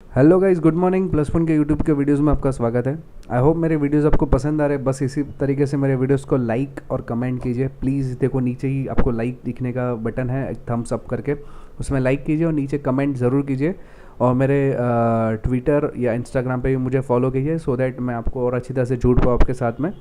Hello guys, good morning. Plus one के YouTube के videos में आपका स्वागत है। आई होप मेरे वीडियोस आपको पसंद आ रहे हैं। बस इसी तरीके से मेरे वीडियोस को लाइक और कमेंट कीजिए प्लीज़। देखो नीचे ही आपको लाइक दिखने का बटन है, एक थम्स अप करके, उसमें लाइक कीजिए और नीचे कमेंट ज़रूर कीजिए। और मेरे ट्विटर या इंस्टाग्राम पे भी मुझे फॉलो कीजिए सो दैट मैं आपको और अच्छी तरह से जुड़ पाऊँ आपके साथ में।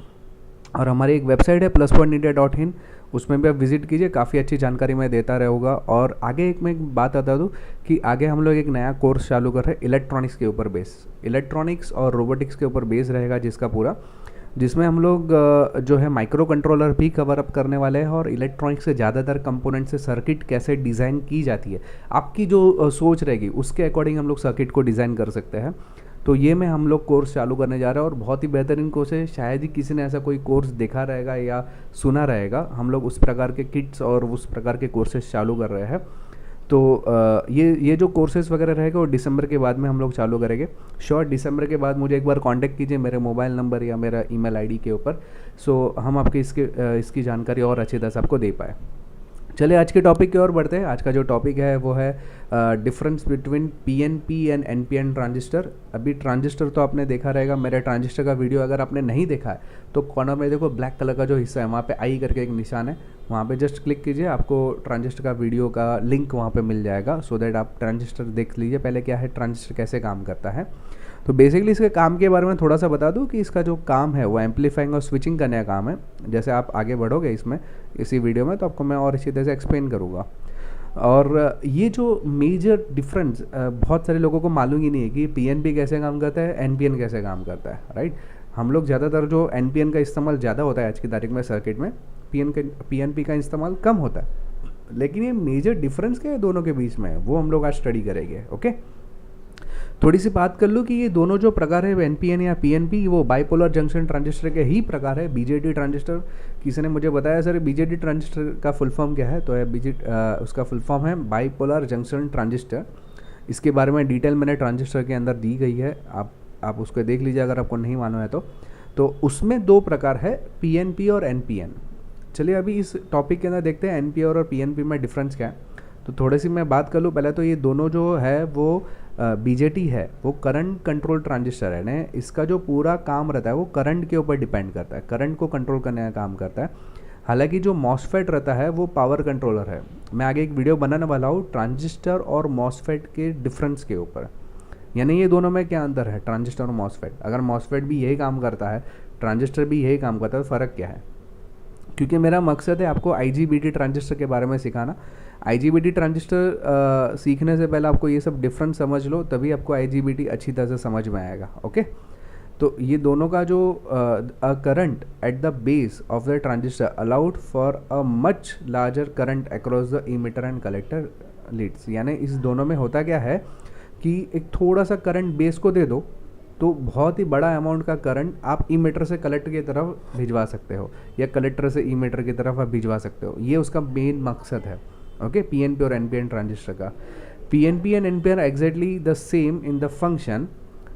और हमारी एक वेबसाइट है +1india.in, उसमें भी आप विज़िट कीजिए, काफ़ी अच्छी जानकारी मैं देता रहूँगा। और आगे मैं एक बात बता दूँ कि आगे हम लोग एक नया कोर्स चालू कर रहे हैं इलेक्ट्रॉनिक्स के ऊपर बेस, इलेक्ट्रॉनिक्स और रोबोटिक्स के ऊपर बेस रहेगा जिसका पूरा, जिसमें हम लोग जो है माइक्रो कंट्रोलर भी कवर अप करने वाले हैं और इलेक्ट्रॉनिक्स से ज़्यादातर कंपोनेंट से सर्किट कैसे डिज़ाइन की जाती है, आपकी जो सोच रहेगी उसके अकॉर्डिंग हम लोग सर्किट को डिज़ाइन कर सकते हैं। तो ये में हम लोग कोर्स चालू करने जा रहे हैं और बहुत ही बेहतरीन कोर्स है। शायद ही किसी ने ऐसा कोई कोर्स देखा रहेगा या सुना रहेगा। हम लोग उस प्रकार के किट्स और उस प्रकार के कोर्सेज चालू कर रहे हैं। तो ये जो कोर्सेज वगैरह रहेगा वो दिसंबर के बाद में हम लोग चालू करेंगे। श्योर, दिसंबर के बाद मुझे एक बार कांटेक्ट कीजिए मेरे मोबाइल नंबर या मेरा ईमेल आईडी के ऊपर, सो हम आपकी इसकी जानकारी और अच्छी तरह से आपको दे पाए। चलिए आज के टॉपिक की ओर बढ़ते हैं। आज का जो टॉपिक है वो है difference between PNP and NPN transistor. अभी ट्रांजिस्टर तो आपने देखा रहेगा, मेरे ट्रांजिस्टर का वीडियो अगर आपने नहीं देखा है तो कॉर्नर में देखो ब्लैक कलर का जो हिस्सा है वहाँ पे आई करके एक निशान है, वहाँ पे जस्ट क्लिक कीजिए, आपको ट्रांजिस्टर का वीडियो का लिंक वहाँ पे मिल जाएगा सो दैट आप ट्रांजिस्टर देख लीजिए पहले क्या है, ट्रांजिस्टर कैसे काम करता है। तो बेसिकली इसके काम के बारे में थोड़ा सा बता दूं कि इसका जो काम है वो एम्पलीफाइंग और स्विचिंग करने का काम है। जैसे आप आगे बढ़ोगे इसमें इसी वीडियो में तो आपको मैं और इसी तरह से एक्सप्लेन करूँगा। और ये जो मेजर डिफरेंस बहुत सारे लोगों को मालूम ही नहीं है कि पीएनपी कैसे काम करता है, एनपीएन कैसे काम करता है, राइट। हम लोग ज़्यादातर जो एनपीएन का इस्तेमाल ज़्यादा होता है आज की तारीख में सर्किट में, पीएनपी का इस्तेमाल कम होता है। लेकिन ये मेजर डिफरेंस क्या है दोनों के बीच में, वो हम लोग आज स्टडी करेंगे। ओके, थोड़ी सी बात कर लूँ कि ये दोनों जो प्रकार है एनपीएन या पीएनपी, वो बाइपोलर जंक्शन ट्रांजिस्टर के ही प्रकार है। बीजेटी ट्रांजिस्टर, किसी ने मुझे बताया सर बीजेटी ट्रांजिस्टर का फुल फॉर्म क्या है, तो उसका फुल फॉर्म है बाइपोलर जंक्शन ट्रांजिस्टर। इसके बारे में डिटेल मैंने ट्रांजिस्टर के अंदर दी गई है, आप उसको देख लीजिए अगर आपको नहीं मालूम है तो उसमें दो प्रकार है, पीएनपी और एनपीएन। चलिए अभी इस टॉपिक के अंदर देखते हैं एनपी और पीएनपी में डिफरेंस क्या है। तो थोड़ी सी मैं बात कर लूँ पहले, तो ये दोनों जो है वो बीजेटी है वो करंट कंट्रोल ट्रांजिस्टर है ना। इसका जो पूरा काम रहता है वो करंट के ऊपर डिपेंड करता है, करंट को कंट्रोल करने का काम करता है। हालांकि जो मॉसफेट रहता है वो पावर कंट्रोलर है। मैं आगे एक वीडियो बनाने वाला हूँ ट्रांजिस्टर और मॉसफेट के डिफरेंस के ऊपर, यानी ये दोनों में क्या अंतर है ट्रांजिस्टर और मॉसफेट। अगर मॉसफेट भी यही काम करता है, ट्रांजिस्टर भी यही काम करता है, तो फ़र्क क्या है। क्योंकि मेरा मकसद है आपको आईजीबीटी ट्रांजिस्टर के बारे में सिखाना। आईजीबीटी ट्रांजिस्टर सीखने से पहले आपको ये सब डिफरेंस समझ लो, तभी आपको आईजीबीटी अच्छी तरह से समझ में आएगा। ओके, तो ये दोनों का जो current at the base of the transistor allowed for a much larger current across the emitter and collector leads. यानी इस दोनों में होता क्या है कि एक थोड़ा सा करंट बेस को दे दो तो बहुत ही बड़ा अमाउंट का करंट आप इमीटर से कलेक्टर की तरफ भिजवा सकते हो या कलेक्टर से इमीटर की तरफ आप भिजवा सकते हो। ये उसका मेन मकसद है। ओके, पीएनपी और एनपीएन ट्रांजिस्टर का। PNP and NPN exactly the same in the function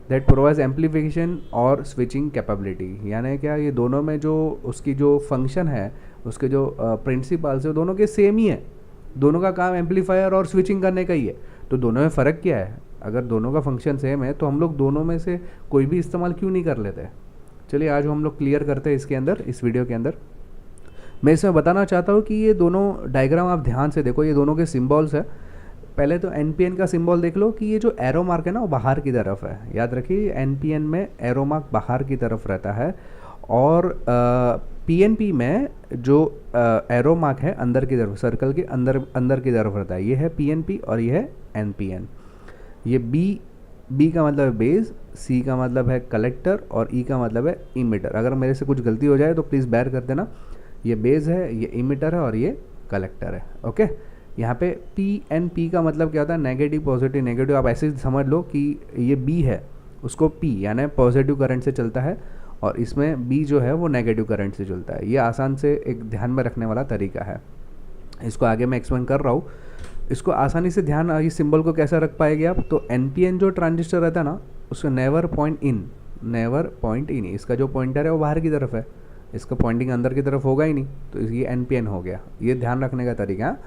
that provides amplification और स्विचिंग कैपेबिलिटी। यानी क्या, ये दोनों में जो उसकी जो फंक्शन है, उसके जो प्रिंसिपल्स है, दोनों के सेम ही है। दोनों का काम एम्पलीफायर और स्विचिंग करने का ही है। तो दोनों में फ़र्क क्या है, अगर दोनों का फंक्शन सेम है तो हम लोग दोनों में से कोई भी इस्तेमाल क्यों नहीं कर लेते। चलिए आज हम लोग क्लियर करते हैं इसके अंदर, इस वीडियो के अंदर। मैं इसमें बताना चाहता हूँ कि ये दोनों डायग्राम आप ध्यान से देखो, ये दोनों के सिंबल्स है। पहले तो एनपीएन का सिंबल देख लो कि ये जो एरो मार्क है ना वो बाहर की तरफ है। याद रखिए एनपीएन में एरो मार्क बाहर की तरफ रहता है और पीएनपी में जो एरो मार्क है अंदर की तरफ, सर्कल के अंदर की तरफ रहता है। ये है पीएनपी और ये है एनपीएन। ये बी का मतलब है बेस, सी का मतलब है कलेक्टर और ई का मतलब है इमीटर। अगर मेरे से कुछ गलती हो जाए तो प्लीज़ बेयर कर देना। ये बेस है, ये इमीटर है और ये कलेक्टर है। ओके, यहाँ पे पी एन पी का मतलब क्या होता है, नेगेटिव पॉजिटिव नेगेटिव। आप ऐसे समझ लो कि ये बी है, उसको पी यानी पॉजिटिव करंट से चलता है और इसमें बी जो है वो नेगेटिव करंट से चलता है। ये आसान से एक ध्यान में रखने वाला तरीका है। इसको आगे मैं एक्सप्लेन कर रहा हूँ। इसको आसानी से ध्यान, इस सिंबल को कैसे रख पाएंगे आप, तो एनपीएन जो ट्रांजिस्टर रहता है ना उसका नेवर पॉइंट इन, इसका जो पॉइंटर है वो बाहर की तरफ है, इसका पॉइंटिंग अंदर की तरफ होगा ही नहीं, तो ये एनपीएन हो गया। ये ध्यान रखने का तरीका है।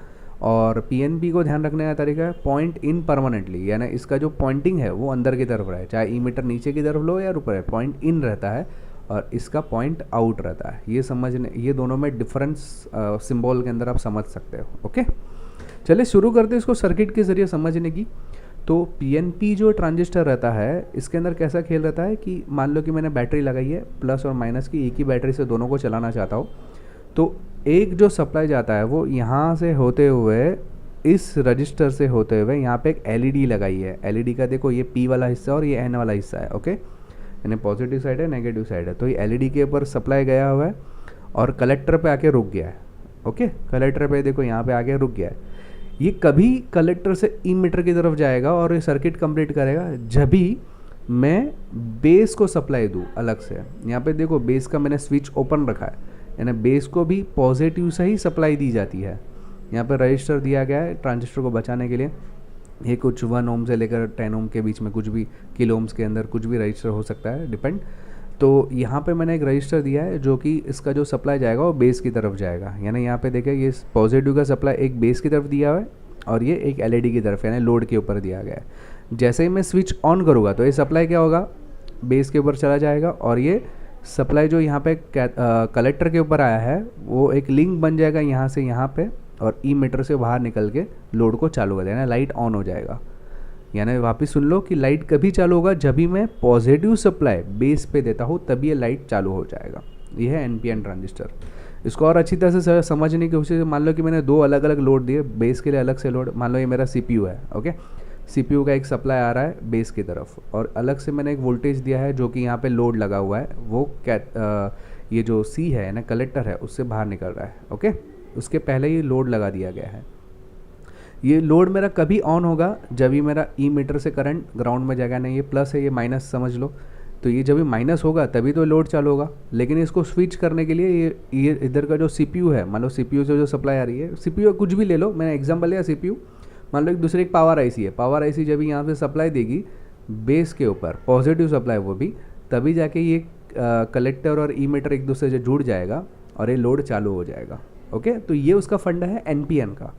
और पीएनपी को ध्यान रखने का तरीका है पॉइंट इन परमानेंटली, यानी इसका जो पॉइंटिंग है वो अंदर की तरफ रहे, चाहे ईमीटर नीचे की तरफ लो या ऊपर है, पॉइंट इन रहता है और इसका पॉइंट आउट रहता है। ये समझने, ये दोनों में डिफरेंस सिंबल के अंदर आप समझ सकते हो। ओके, चलिए शुरू करते हैं इसको सर्किट के ज़रिए समझने की। तो पीएनपी जो ट्रांजिस्टर रहता है इसके अंदर कैसा खेल रहता है कि मान लो कि मैंने बैटरी लगाई है प्लस और माइनस की, एक ही बैटरी से दोनों को चलाना चाहता हूँ। तो एक जो सप्लाई जाता है वो यहाँ से होते हुए इस रजिस्टर से होते हुए यहाँ पे एक एलईडी लगाई है। एलईडी का देखो ये पी वाला हिस्सा और ये एन वाला हिस्सा है। ओके, यानी पॉजिटिव साइड है नेगेटिव साइड है। तो ये एलईडी के ऊपर सप्लाई गया हुआ है और कलेक्टर पे आके रुक गया है। ओके, कलेक्टर पे देखो यहाँ पे आके रुक गया है। ये कभी कलेक्टर से इमीटर की तरफ जाएगा और ये सर्किट कंप्लीट करेगा जब भी मैं बेस को सप्लाई दूँ अलग से। यहाँ पे देखो बेस का मैंने स्विच ओपन रखा है, यानी बेस को भी पॉजिटिव से ही सप्लाई दी जाती है। यहाँ पे रजिस्टर दिया गया है ट्रांजिस्टर को बचाने के लिए। ये कुछ 1 ओम से लेकर 10 ओम के बीच में कुछ भी किलो ओम्स के अंदर कुछ भी रजिस्टर हो सकता है, डिपेंड। तो यहाँ पे मैंने एक रजिस्टर दिया है जो कि इसका जो सप्लाई जाएगा वो बेस की तरफ जाएगा। यानी यहाँ पे देखें ये पॉजिटिव का सप्लाई एक बेस की तरफ दिया हुआ है और ये एक एलईडी की तरफ यानी लोड के ऊपर दिया गया है। जैसे ही मैं स्विच ऑन करूँगा तो ये सप्लाई क्या होगा, बेस के ऊपर चला जाएगा और ये सप्लाई जो यहाँ पे कलेक्टर के ऊपर आया है वो एक लिंक बन जाएगा यहाँ से यहाँ पे और ई मीटर से बाहर निकल के लोड को चालू कर देना, लाइट ऑन हो जाएगा। यानी वापस सुन लो कि लाइट कभी चालू होगा जब भी मैं पॉजिटिव सप्लाई बेस पे देता हूँ तभी ये लाइट चालू हो जाएगा। ये है एनपीएन ट्रांजिस्टर। इसको और अच्छी तरह से समझने की कोशिश, मान लो कि मैंने 2 अलग अलग लोड दिए, बेस के लिए अलग से लोड। मान लो ये मेरा सीपीयू है। ओके, सीपीयू का एक सप्लाई आ रहा है बेस की तरफ और अलग से मैंने एक वोल्टेज दिया है जो कि यहाँ पे लोड लगा हुआ है, वो ये जो सी है ना कलेक्टर है उससे बाहर निकल रहा है। ओके, उसके पहले ही लोड लगा दिया गया है। ये लोड मेरा कभी ऑन होगा जब भी मेरा ई मीटर से करंट ग्राउंड में जाएगा। नहीं ये प्लस है ये माइनस समझ लो। तो ये जब भी माइनस होगा तभी तो लोड चालू होगा। लेकिन इसको स्विच करने के लिए ये इधर का जो सीपीयू है, मान लो सीपीयू से जो सप्लाई आ रही है, सीपीयू कुछ भी ले लो, मैंने एग्जांपल लिया सीपीयू। मान लो एक दूसरे एक पावर आईसी है, पावर आईसी जब भी यहाँ से सप्लाई देगी बेस के ऊपर पॉजिटिव सप्लाई, वो भी तभी जाके ये कलेक्टर और ई मीटर एक दूसरे से जुड़ जाएगा और ये लोड चालू हो जाएगा। ओके, तो ये उसका फंडा है एनपीएन का।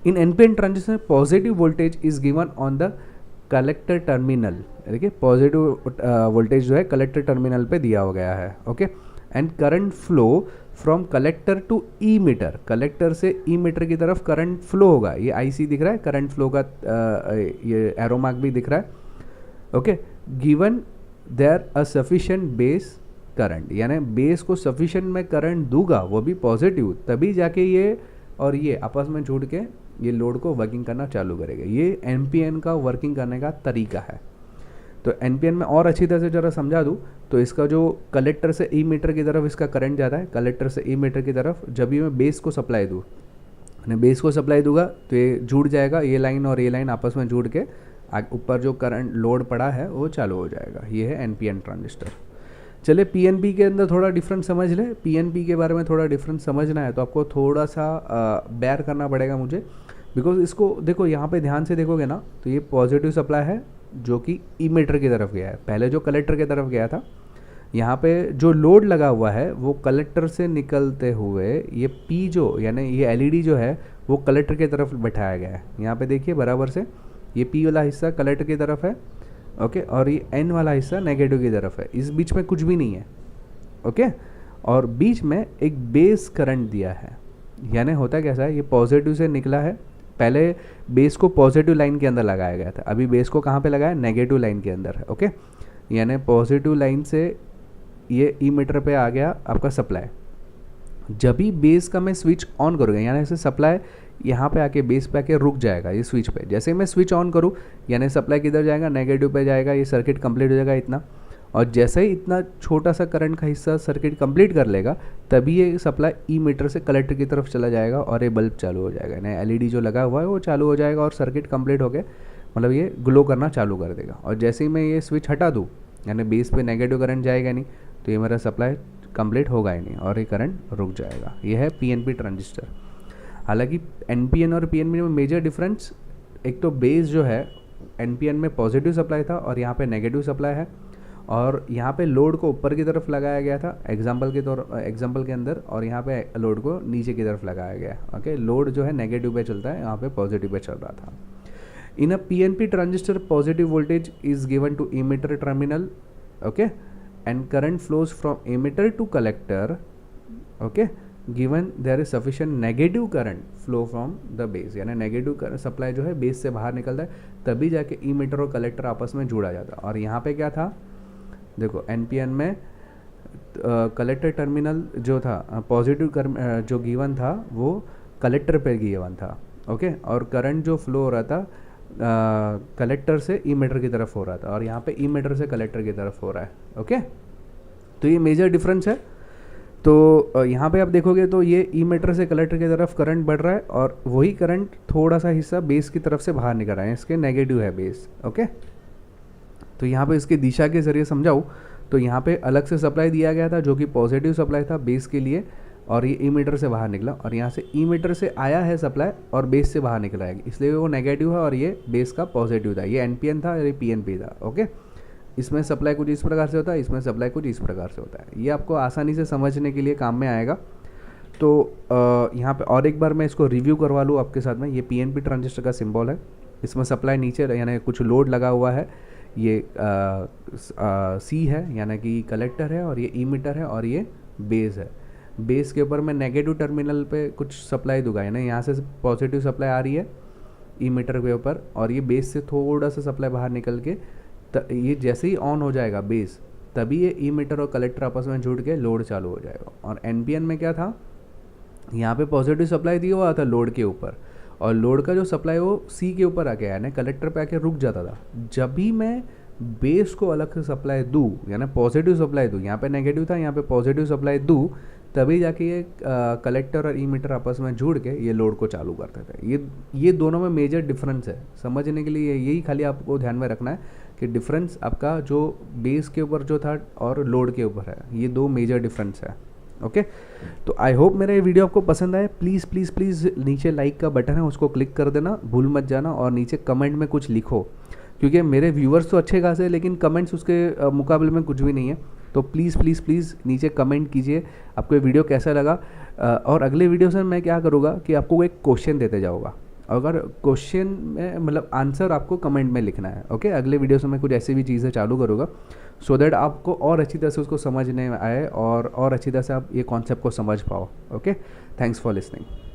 In NPN transistor positive voltage is given on the collector terminal. देखिए पॉजिटिव वोल्टेज जो है कलेक्टर टर्मिनल पे दिया हो गया है। Okay, and current flow from collector to emitter, collector से ई मीटर की तरफ करंट फ्लो होगा। ये आईसी दिख रहा है, करंट फ्लो का ये एरो मार्क भी दिख रहा है। Okay, given there a sufficient base current, यानी बेस को सफिशिएंट में करंट दूंगा वो भी पॉजिटिव, तभी जाके ये और ये आपस में जुड़ के ये लोड को वर्किंग करना चालू करेगा। ये एनपीएन का वर्किंग करने का तरीका है। तो एनपीएन में और अच्छी तरह से ज़रा समझा दूँ तो इसका जो कलेक्टर से ई मीटर की तरफ इसका करंट जाता है, कलेक्टर से ई मीटर की तरफ जब भी मैं बेस को सप्लाई दूँ, मैंने बेस को सप्लाई दूंगा तो ये जुड़ जाएगा, ये लाइन और ये लाइन आपस में जुड़ के ऊपर जो करंट लोड पड़ा है वो चालू हो जाएगा। ये है एनपीएन ट्रांजिस्टर। चलिए पीएनपी के अंदर थोड़ा डिफरेंस समझ ले। पीएनपी के बारे में थोड़ा डिफरेंस समझना है तो आपको थोड़ा सा बेयर करना पड़ेगा मुझे, बिकॉज इसको देखो यहाँ पे ध्यान से देखोगे ना तो ये पॉजिटिव सप्लाई है जो कि ई मीटर की तरफ गया है, पहले जो कलेक्टर की तरफ गया था। यहाँ पे जो लोड लगा हुआ है वो कलेक्टर से निकलते हुए ये पी जो यानी ये एलईडी जो है वो कलेक्टर की तरफ बैठाया गया है। यहाँ पे देखिए बराबर से ये पी वाला हिस्सा कलेक्टर की तरफ है। ओके, और ये एन वाला हिस्सा नेगेटिव की तरफ है, इस बीच में कुछ भी नहीं है। ओके, और बीच में एक बेस करंट दिया है। यानी होता कैसा है, ये पॉजिटिव से निकला है, पहले बेस को पॉजिटिव लाइन के अंदर लगाया गया था, अभी बेस को कहाँ पे लगाया, नेगेटिव लाइन के अंदर है। ओके, यानी पॉजिटिव लाइन से ये ई मीटर पे आ गया आपका सप्लाई। जब भी बेस का मैं स्विच ऑन करूँगा यानी ऐसे सप्लाई यहाँ पे आके बेस पे आके रुक जाएगा ये स्विच पे। जैसे ही मैं स्विच ऑन करूँ यानी सप्लाई किधर जाएगा, नेगेटिव पे जाएगा, ये सर्किट कंप्लीट हो जाएगा इतना। और जैसे ही इतना छोटा सा करंट का हिस्सा सर्किट कंप्लीट कर लेगा तभी ये सप्लाई ई मीटर से कलेक्टर की तरफ चला जाएगा और ये बल्ब चालू हो जाएगा, यानी एलईडी जो लगा हुआ है वो चालू हो जाएगा और सर्किट कंप्लीट हो गए, मतलब ये ग्लो करना चालू कर देगा। और जैसे ही मैं ये स्विच हटा दूँ यानी बेस पे नेगेटिव करंट जाएगा नहीं तो ये मेरा सप्लाई कंप्लीट होगा ही नहीं और ये करंट रुक जाएगा। ये है पीएनपी ट्रांजिस्टर। हालांकि एनपीएन और पीएनपी में मेजर डिफरेंस, एक तो बेस जो है एनपीएन में पॉजिटिव सप्लाई था और यहाँ पे नेगेटिव सप्लाई है, और यहाँ पे लोड को ऊपर की तरफ लगाया गया था एग्जाम्पल के अंदर, और यहाँ पे लोड को नीचे की तरफ लगाया गया। ओके, लोड जो है नेगेटिव पे चलता है, यहाँ पे पॉजिटिव पे चल रहा था। In a PNP transistor positive voltage is given to emitter terminal, okay, and current flows from emitter to collector, okay, given there is sufficient negative current flow from the base, यानी negative current supply जो है base से बाहर निकलता है, तभी जाके emitter और कलेक्टर आपस में जुड़ा जाता है। और यहाँ पे क्या था, देखो NPN में कलेक्टर टर्मिनल जो था पॉजिटिव जो गिवन था वो कलेक्टर पे गिवन था, ओके, और करंट जो फ्लो हो रहा था कलेक्टर से emitter की तरफ हो रहा था, और यहाँ पे emitter से कलेक्टर की तरफ हो रहा है। ओके, तो ये मेजर डिफरेंस है। तो यहाँ पे आप देखोगे तो ये emitter से कलेक्टर की तरफ करंट बढ़ रहा है, और वही करंट थोड़ा सा हिस्सा बेस की तरफ से बाहर निकल रहा है, इसके नेगेटिव है बेस। ओके, तो यहाँ पे इसकी दिशा के ज़रिए समझाऊँ तो यहाँ पे अलग से सप्लाई दिया गया था जो कि पॉजिटिव सप्लाई था बेस के लिए, और ये emitter से बाहर निकला, और यहाँ से emitter से आया है सप्लाई और बेस से बाहर निकला है, इसलिए वो नेगेटिव है और ये बेस का पॉजिटिव था। ये NPN था और ये PNP था। ओके, इसमें सप्लाई कुछ इस प्रकार से होता है, इसमें सप्लाई कुछ इस प्रकार से होता है। ये आपको आसानी से समझने के लिए काम में आएगा। तो यहाँ पे और एक बार मैं इसको रिव्यू करवा लूँ आपके साथ में। ये PNP ट्रांजिस्टर का सिंबल है, इसमें सप्लाई नीचे यानी कुछ लोड लगा हुआ है, ये C है यानी कि कलेक्टर है, और ये emitter है, और ये बेस है। बेस के ऊपर मैं नेगेटिव टर्मिनल पे कुछ सप्लाई दूंगा, यानी यहाँ से पॉजिटिव सप्लाई आ रही है emitter के ऊपर, और ये बेस से थोड़ा सा सप्लाई बाहर निकल के ये जैसे ही ऑन हो जाएगा बेस, तभी ये emitter और कलेक्टर आपस में जुड़ के लोड चालू हो जाएगा। और NPN में क्या था, यहाँ पे पॉजिटिव सप्लाई दिया हुआ था लोड के ऊपर, और लोड का जो सप्लाई वो C के ऊपर आके यानी कलेक्टर पे आके रुक जाता था। जब भी मैं बेस को अलग से सप्लाई दूँ, यानी पॉजिटिव सप्लाई दूँ, यहाँ पे नेगेटिव था, यहाँ पे पॉजिटिव सप्लाई दूँ, तभी जाके ये कलेक्टर और emitter आपस में जुड़ के ये लोड को चालू करते थे। ये दोनों में मेजर डिफरेंस है। समझने के लिए यही खाली आपको ध्यान में रखना है कि डिफरेंस आपका जो बेस के ऊपर जो था और लोड के ऊपर है, ये दो मेजर डिफरेंस है। ओके, तो आई होप मेरा ये वीडियो आपको पसंद आए। प्लीज़ प्लीज़ प्लीज़ नीचे लाइक का बटन है, उसको क्लिक कर देना, भूल मत जाना, और नीचे कमेंट में कुछ लिखो, क्योंकि मेरे व्यूअर्स तो अच्छे खासे हैं लेकिन कमेंट्स उसके मुकाबले में कुछ भी नहीं है। तो प्लीज़ प्लीज़ प्लीज़ नीचे कमेंट कीजिए आपको ये वीडियो कैसा लगा। और अगले वीडियो से मैं क्या करूँगा कि आपको एक क्वेश्चन देते जाऊँगा, अगर क्वेश्चन में मतलब आंसर आपको कमेंट में लिखना है। ओके, अगले वीडियो से मैं कुछ ऐसी भी चीज़ें चालू करूँगा सो दैट आपको और अच्छी तरह से उसको समझने आए और अच्छी तरह से आप ये कॉन्सेप्ट को समझ पाओ। Okay, thanks for listening.